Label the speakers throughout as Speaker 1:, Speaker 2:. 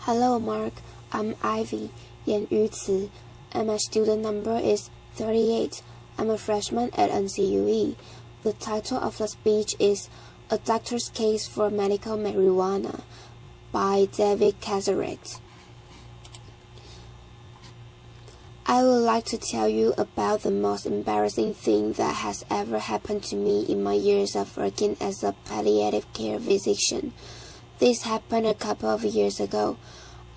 Speaker 1: Hello, Mark. I'm Ivy, 言语词, and my student number is 38. I'm a freshman at NCUE. The title of the speech is A Doctor's Case for Medical Marijuana by David Casarett. I would like to tell you about the most embarrassing thing that has ever happened to me in my years of working as a palliative care physician. This happened a couple of years ago.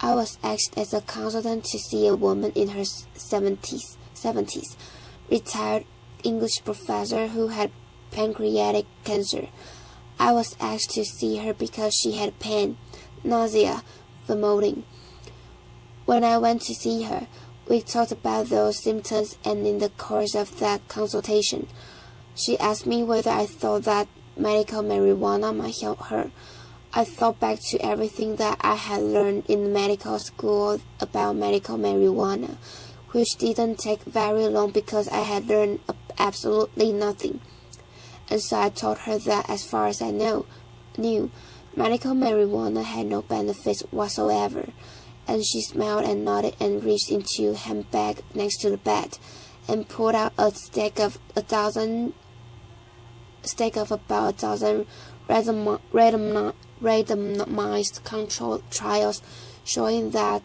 Speaker 1: I was asked as a consultant to see a woman in her 70s, retired English professor who had pancreatic cancer. I was asked to see her because she had pain, nausea, vomiting. When I went to see her, we talked about those symptoms, and in the course of that consultation, she asked me whether I thought that medical marijuana might help her. I thought back to everything that I had learned in medical school about medical marijuana, which didn't take very long because I had learned absolutely nothing. And so I told her that as far as I knew, medical marijuana had no benefits whatsoever. And she smiled and nodded and reached into a handbag next to the bed and pulled out a stack of about a dozen randomized controlled trials showing that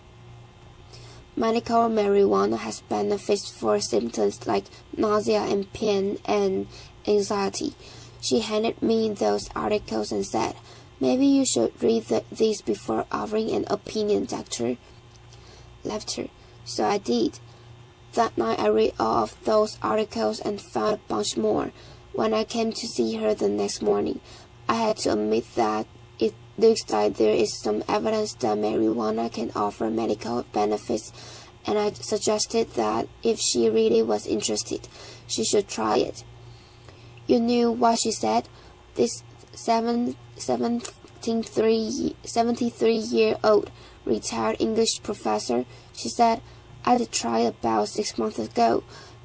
Speaker 1: medical marijuana has benefits for symptoms like nausea and pain and anxiety. She handed me those articles and said, "Maybe you should read these before offering an opinion, doctor." Laughter. So I did. That night I read all of those articles and found a bunch more. When I came to see her the next morning, I had to admit that it looks like there is some evidence that marijuana can offer medical benefits, and I suggested that if she really was interested, she should try it. You knew what she said? This 73-year-old retired English professor, she said, "I did try it about 6 months ago.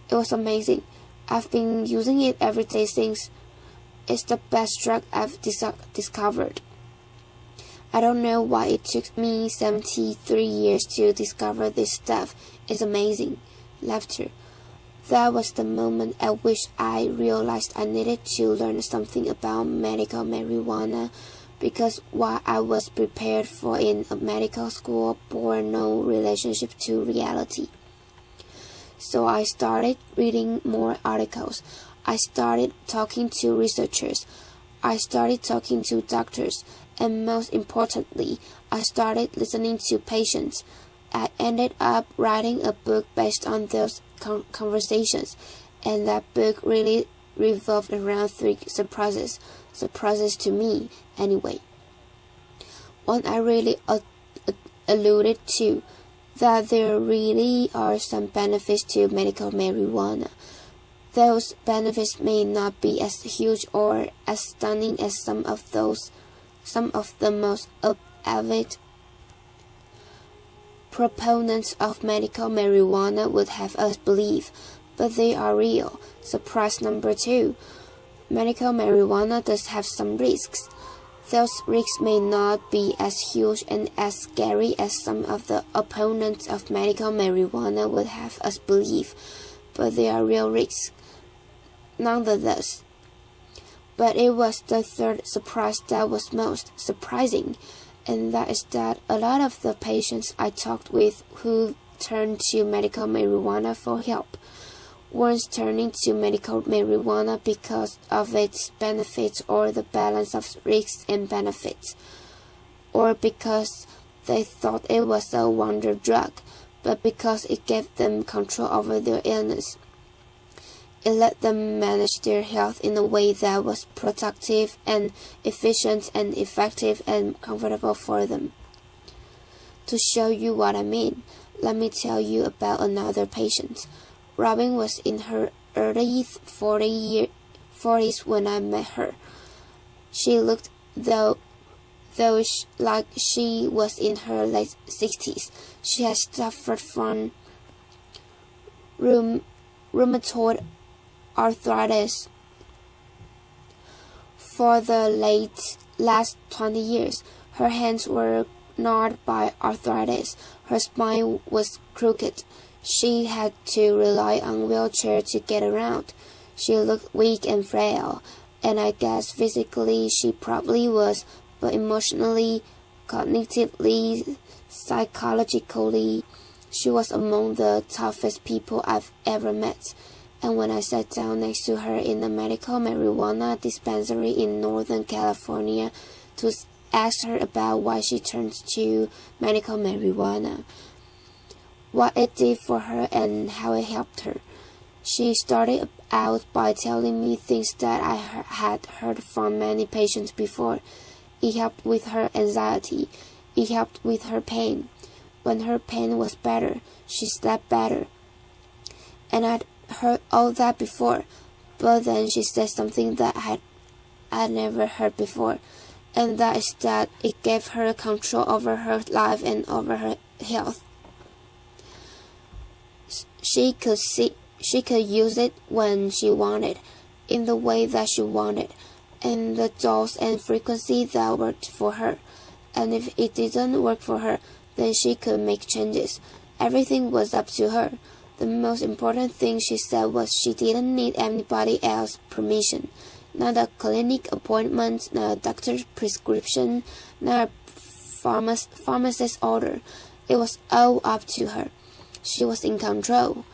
Speaker 1: It was amazing. I've been using it every day since. It's the best drug I've discovered." I don't know why it took me 73 years to discover this stuff. It's amazing. Laughter. That was the moment at which I realized I needed to learn something about medical marijuana, because what I was prepared for in a medical school bore no relationship to reality. So I started reading more articles. I started talking to researchers. I started talking to doctors. And most importantly, I started listening to patients. I ended up writing a book based on those conversations, and that book really revolved around 3 surprises to me anyway. One I really alluded to, that there really are some benefits to medical marijuana. Those benefits may not be as huge or as stunning as some of the most avid proponents of medical marijuana would have us believe, but they are real. Surprise number 2. Medical marijuana does have some risks. Those risks may not be as huge and as scary as some of the opponents of medical marijuana would have us believe, but they are real risks nonetheless. But it was the third surprise that was most surprising, and that is that a lot of the patients I talked with who turned to medical marijuana for help weren't turning to medical marijuana because of its benefits or the balance of risks and benefits, or because they thought it was a wonder drug, but because it gave them control over their illness. It let them manage their health in a way that was productive and efficient and effective and comfortable for them. To show you what I mean, let me tell you about another patient. Robin was in her early 40s when I met her. She looked like she was in her late 60s. She had suffered from rheumatoid arthritis for the last 20 years. Her hands were gnawed by arthritis. Her spine was crooked. She had to rely on a wheelchair to get around. She looked weak and frail, and I guess physically she probably was, but emotionally, cognitively, psychologically, she was among the toughest people I've ever met. And when I sat down next to her in a medical marijuana dispensary in Northern California to ask her about why she turned to medical marijuana, what it did for her and how it helped her, she started out by telling me things that I had heard from many patients before. It helped with her anxiety. It helped with her pain. When her pain was better, she slept better. And I'd heard all that before, but then she said something that I'd never heard before, and that is that it gave her control over her life and over her health. She could use it when she wanted, in the way that she wanted, and the dose and frequency that worked for her. And if it didn't work for her, then she could make changes. Everything was up to her. The most important thing she said was she didn't need anybody else's permission. Not a clinic appointment, not a doctor's prescription, not a pharmacist's order. It was all up to her. She was in control.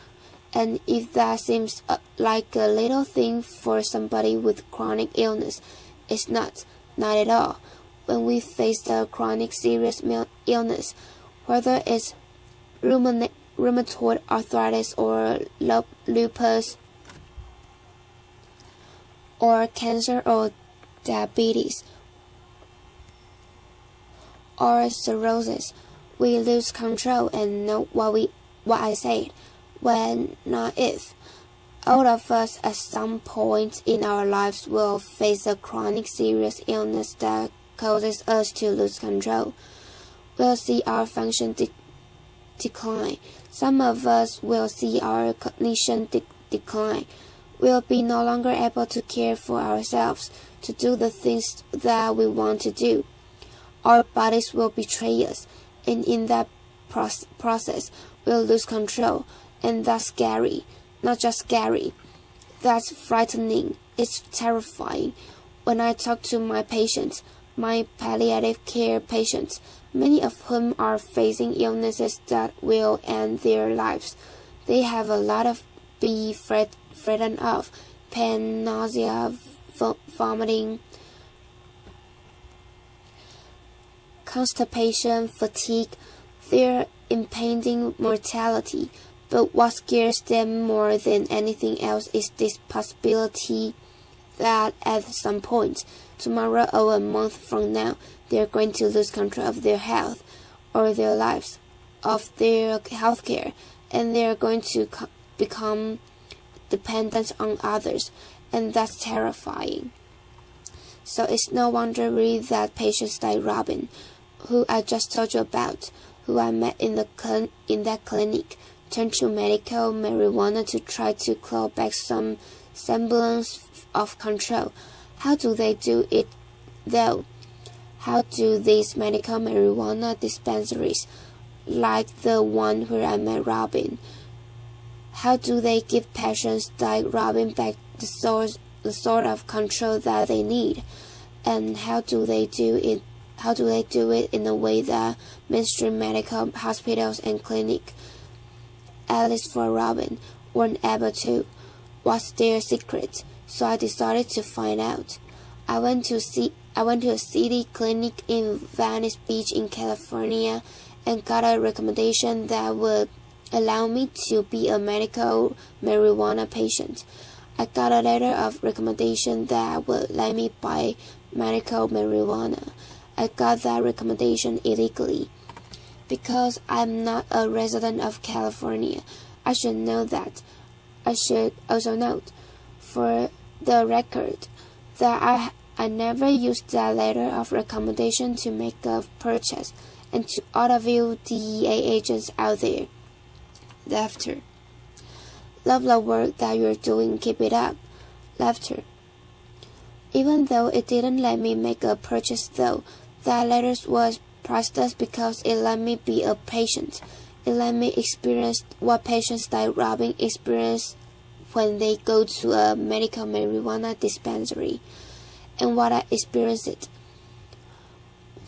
Speaker 1: And if that seems like a little thing for somebody with chronic illness, it's not at all. When we face a chronic serious illness, whether it's rheumatoid arthritis or lupus or cancer or diabetes or cirrhosis, we lose control and know what I said, when, not if. All of us at some point in our lives will face a chronic serious illness that causes us to lose control. We'll see our function decline. Some of us will see our cognition decline. We'll be no longer able to care for ourselves, to do the things that we want to do. Our bodies will betray us, and in that process, we'll lose control, and that's scary. Not just scary. That's frightening. It's terrifying. When I talk to my patients, my palliative care patients, many of whom are facing illnesses that will end their lives, they have a lot of be frightened of: pain, nausea, vomiting, constipation, fatigue, their impending mortality. But what scares them more than anything else is this possibility that at some point, tomorrow or a month from now, they're going to lose control of their health or their lives, of their healthcare, and they're going to become dependent on others, and that's terrifying. So it's no wonder really that patients like Robin, who I just told you about, who I met in that clinic, turned to medical marijuana to try to claw back some semblance of control. How do they do it, though? How do these medical marijuana dispensaries, like the one where I met Robin, how do they give patients like Robin back the sort of control that they need? And how do they do it? How do they do it in a way that mainstream medical hospitals and clinics, at least for Robin, weren't able to? What's their secret? So I decided to find out. I went to a city clinic in Venice Beach in California and got a recommendation that would allow me to be a medical marijuana patient. I got a letter of recommendation that would let me buy medical marijuana. I got that recommendation illegally because I'm not a resident of California. I should know that. I should also note, for the record, that I never used that letter of recommendation to make a purchase, and to all of you DEA agents out there, laughter. Love the work that you're doing, keep it up. Laughter. Even though it didn't let me make a purchase though, that letter was priceless because it let me be a patient. It let me experience what patients like Robin experience when they go to a medical marijuana dispensary, and what I experienced.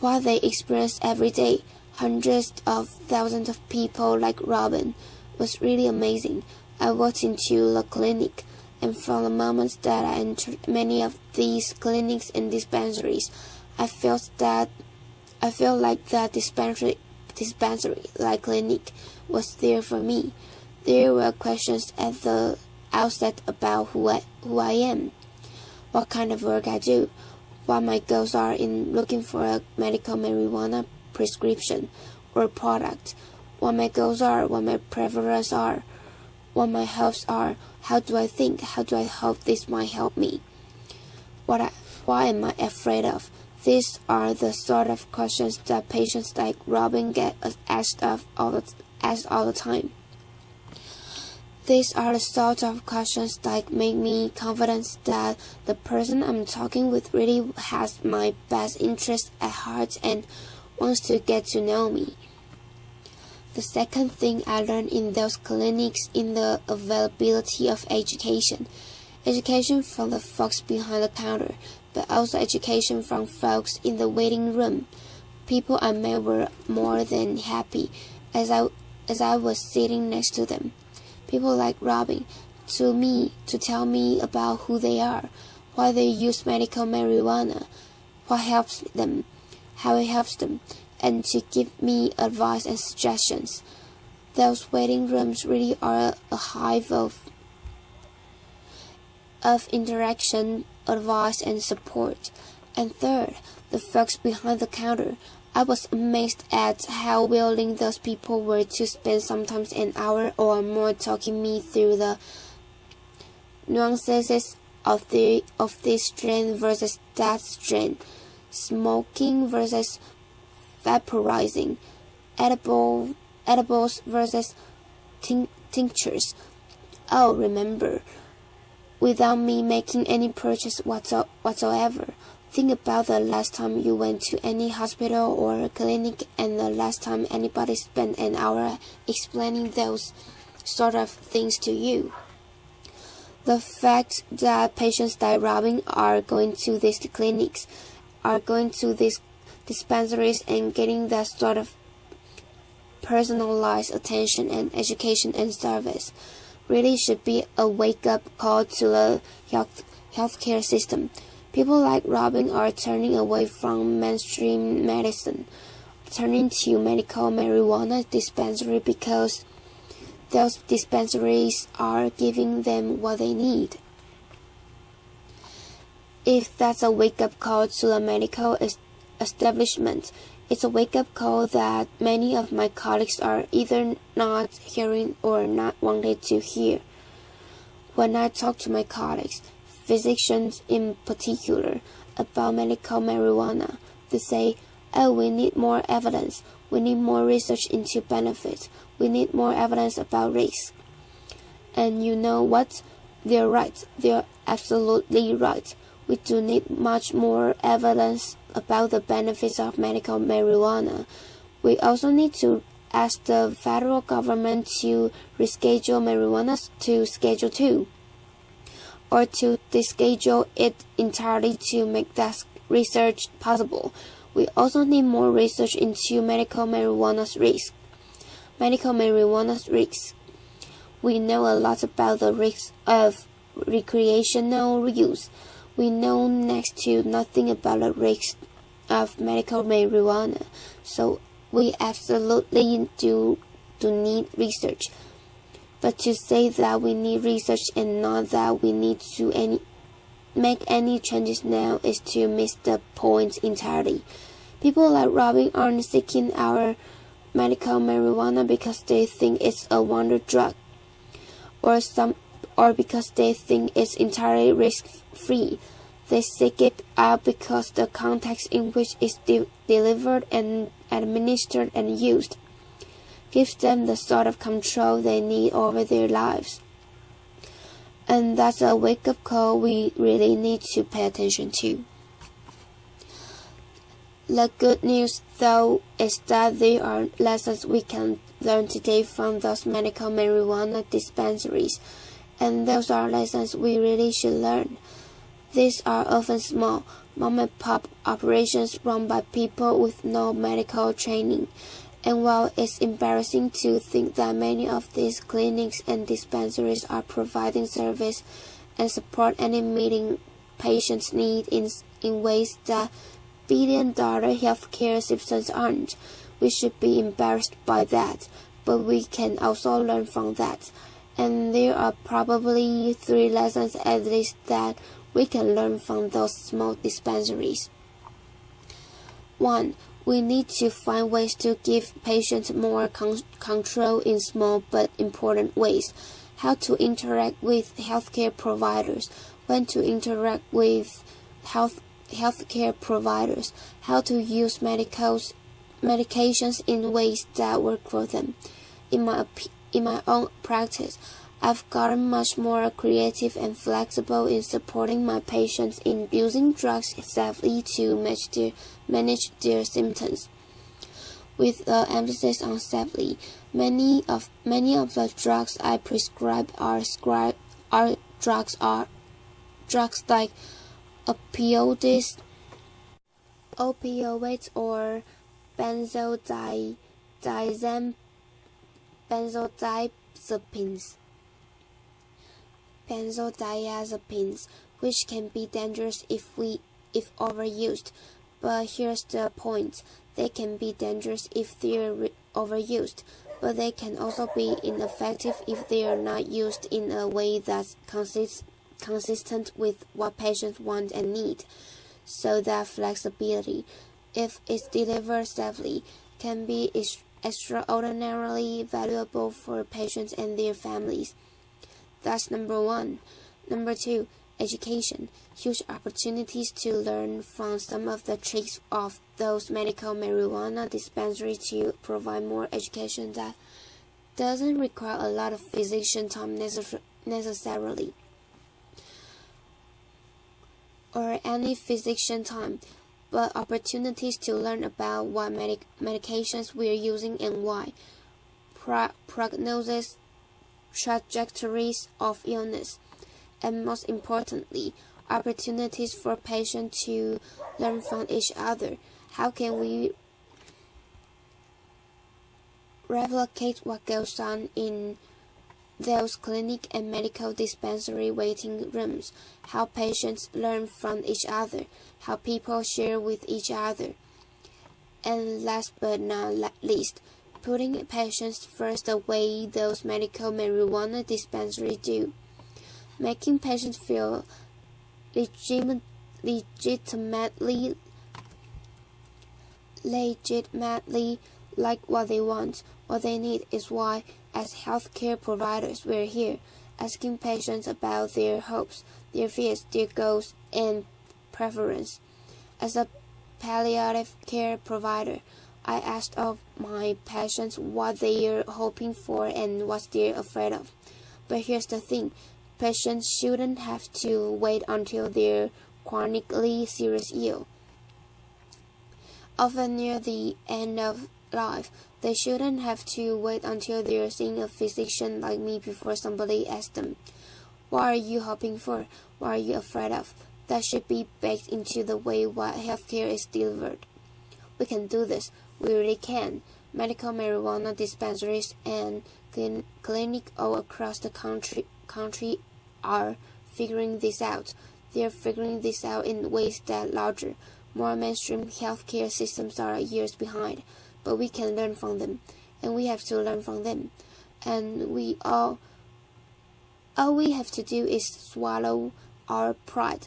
Speaker 1: What they experience every day, hundreds of thousands of people like Robin, was really amazing. I walked into the clinic, and from the moment that I entered many of these clinics and dispensaries, I felt like that dispensary like clinic was there for me. There were questions at the outset about who I am, what kind of work I do, what my goals are in looking for a medical marijuana prescription or product, what my goals are, what my preferences are, what my hopes are, how do I think, how do I hope this might help me, what am I afraid of. These are the sort of questions that patients like Robin get asked all the time. These are the sort of questions that make me confident that the person I'm talking with really has my best interest at heart and wants to get to know me. The second thing I learned in those clinics is the availability of education. Education from the folks behind the counter, but also education from folks in the waiting room. People I met were more than happy as I was sitting next to them. People like Robin to tell me about who they are, why they use medical marijuana, what helps them, how it helps them, and to give me advice and suggestions. Those waiting rooms really are a hive of interaction, advice, and support. And third, the folks behind the counter. I was amazed at how willing those people were to spend sometimes an hour or more talking me through the nuances of this strain versus that strain, smoking versus vaporizing, edibles versus tinctures. Oh, remember, without me making any purchase whatsoever. Think about the last time you went to any hospital or clinic and the last time anybody spent an hour explaining those sort of things to you. The fact that patients like Robin are going to these clinics, are going to these dispensaries and getting that sort of personalized attention and education and service really should be a wake-up call to the healthcare system. People like Robin are turning away from mainstream medicine, turning to medical marijuana dispensary because those dispensaries are giving them what they need. If that's a wake-up call to the medical establishment, it's a wake-up call that many of my colleagues are either not hearing or not wanting to hear. When I talk to my colleagues, physicians in particular, about medical marijuana, they say, oh, we need more evidence, we need more research into benefits, we need more evidence about risk. And you know what? They're right. They're absolutely right. We do need much more evidence about the benefits of medical marijuana. We also need to ask the federal government to reschedule marijuana to Schedule 2, or to deschedule it entirely to make that research possible. We also need more research into medical marijuana's risks. We know a lot about the risks of recreational use. We know next to nothing about the risks of medical marijuana, so we absolutely do need research. But to say that we need research and not that we need to make any changes now is to miss the point entirely. People like Robin aren't seeking our medical marijuana because they think it's a wonder drug, or because they think it's entirely risk-free. They seek it out because the context in which it's delivered and administered and used gives them the sort of control they need over their lives. And that's a wake-up call we really need to pay attention to. The good news, though, is that there are lessons we can learn today from those medical marijuana dispensaries, and those are lessons we really should learn. These are often small, mom-and-pop operations run by people with no medical training, and while it's embarrassing to think that many of these clinics and dispensaries are providing service and support and meeting patients' needs in ways that billion-dollar healthcare systems aren't, we should be embarrassed by that, but we can also learn from that. And there are probably 3 lessons at least that we can learn from those small dispensaries. 1. We need to find ways to give patients more control in small but important ways. How to interact with healthcare providers, when to interact with healthcare providers, how to use medications in ways that work for them. In my own practice, I've gotten much more creative and flexible in supporting my patients in using drugs safely to manage their symptoms. With the emphasis on safely, many of the drugs I prescribe are drugs like opioids or benzodiazepines, which can be dangerous if overused. But here's the point: they can be dangerous if they're overused, but they can also be ineffective if they are not used in a way that's consistent with what patients want and need. So that flexibility, if it's delivered safely, can be extraordinarily valuable for patients and their families. That's number 1. Number 2, education. Huge opportunities to learn from some of the tricks of those medical marijuana dispensaries to provide more education that doesn't require a lot of physician time necessarily, or any physician time, but opportunities to learn about what medications we're using and why, prognosis, trajectories of illness, and most importantly, opportunities for patients to learn from each other. How can we replicate what goes on in those clinic and medical dispensary waiting rooms? How patients learn from each other, how people share with each other, and last but not least, putting patients first the way those medical marijuana dispensaries do, making patients feel legitimately like what they want, what they need is why, as healthcare providers, we're here, asking patients about their hopes, their fears, their goals, and preference. As a palliative care provider, I asked of my patients what they are hoping for and what they're afraid of. But here's the thing, patients shouldn't have to wait until they're chronically seriously ill, often near the end of life. They shouldn't have to wait until they're seeing a physician like me before somebody asks them, what are you hoping for? What are you afraid of? That should be baked into the way what healthcare is delivered. We can do this. We really can. Medical marijuana dispensaries and clinics all across the country are figuring this out. They're figuring this out in ways that larger, more mainstream healthcare systems are years behind. But we can learn from them, and we have to learn from them. And all we have to do is swallow our pride,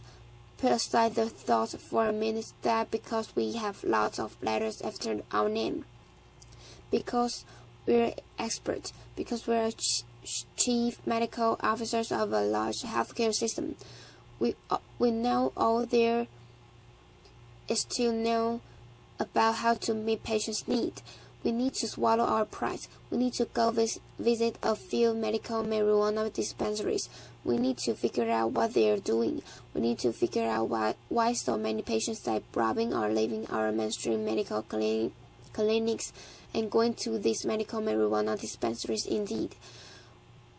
Speaker 1: put aside the thought for a minute that because we have lots of letters after our name, because we're experts, because we're chief medical officers of a large healthcare system, we know all there is to know about how to meet patients' needs. We need to swallow our pride. We need to go visit a few medical marijuana dispensaries. We need to figure out what they are doing. We need to figure out why so many patients like robbing are leaving our mainstream medical clinics and going to these medical marijuana dispensaries indeed.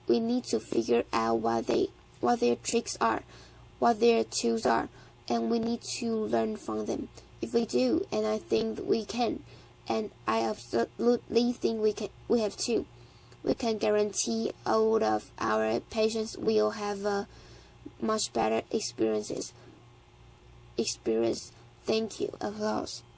Speaker 1: We need to figure out what their tricks are, what their tools are, and we need to learn from them. If we do, and I think we can, and I absolutely think we have to, we can guarantee all of our patients will have much better experience. Thank you. Applause.